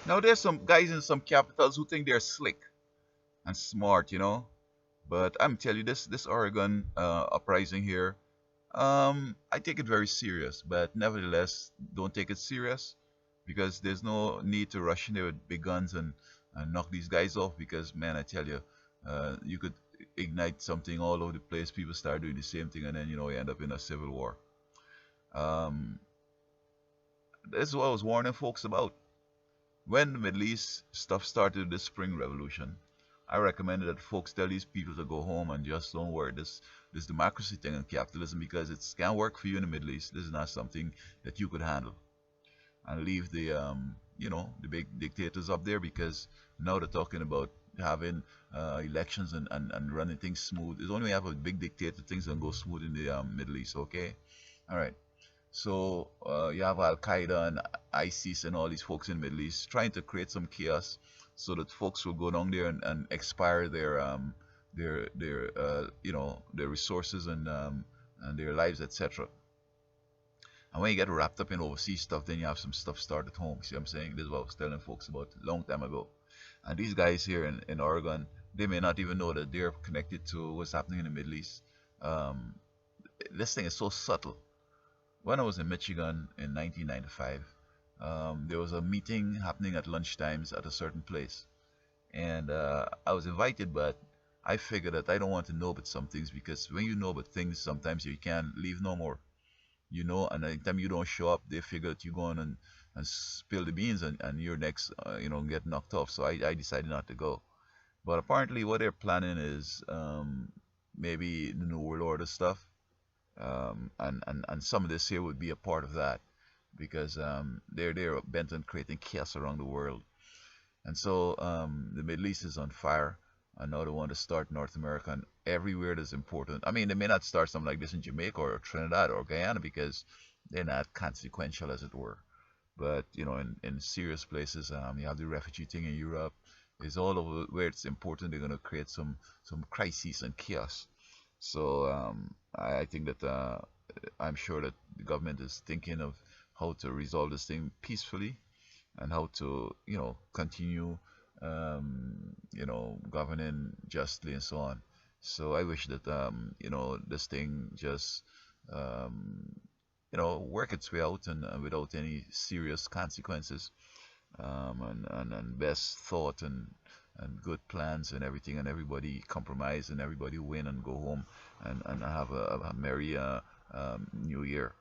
Now there's some guys in some capitals who think they're slick and smart, But I'm telling you, this Oregon uprising here, I take it very serious. But nevertheless, don't take it serious because there's no need to rush in there with big guns and knock these guys off. Because man, I tell you, you could ignite something all over the place. People start doing the same thing, and then you end up in a civil war. Um, this is what I was warning folks about. When the Middle East stuff started the Spring Revolution, I recommended that folks tell these people to go home and just don't worry this democracy thing and capitalism because it can't work for you in the Middle East. This is not something that you could handle. And leave the big dictators up there because now they're talking about having elections and running things smooth. It's only when you have a big dictator things don't go smooth in the Middle East. Okay, all right. So you have Al Qaeda and ISIS and all these folks in the Middle East trying to create some chaos so that folks will go down there and expire their resources and their lives, etc. And when you get wrapped up in overseas stuff, then you have some stuff start at home. See what I'm saying? This is what I was telling folks about a long time ago. And these guys here in Oregon, they may not even know that they're connected to what's happening in the Middle East. Um, this thing is so subtle. When I was in Michigan in 1995, there was a meeting happening at lunchtimes at a certain place. And I was invited, but I figured that I don't want to know about some things because when you know about things, sometimes you can't leave no more. And anytime you don't show up, they figure that you're going and spill the beans and you're next, get knocked off. So I decided not to go. But apparently, what they're planning is maybe the New World Order stuff. And some of this here would be a part of that because they're bent on creating chaos around the world. And so the Middle East is on fire. And now they want to start North America and everywhere that's important. I mean, they may not start something like this in Jamaica or Trinidad or Guyana because they're not consequential, as it were. But in serious places, you have the refugee thing in Europe. It's all over where it's important. They're going to create some crises and chaos. So I think that I'm sure that the government is thinking of how to resolve this thing peacefully and how to continue governing justly and so on. So I wish that this thing just um, work its way out and without any serious consequences and best thought and good plans and everything and everybody compromise and everybody win and go home and have a merry new year.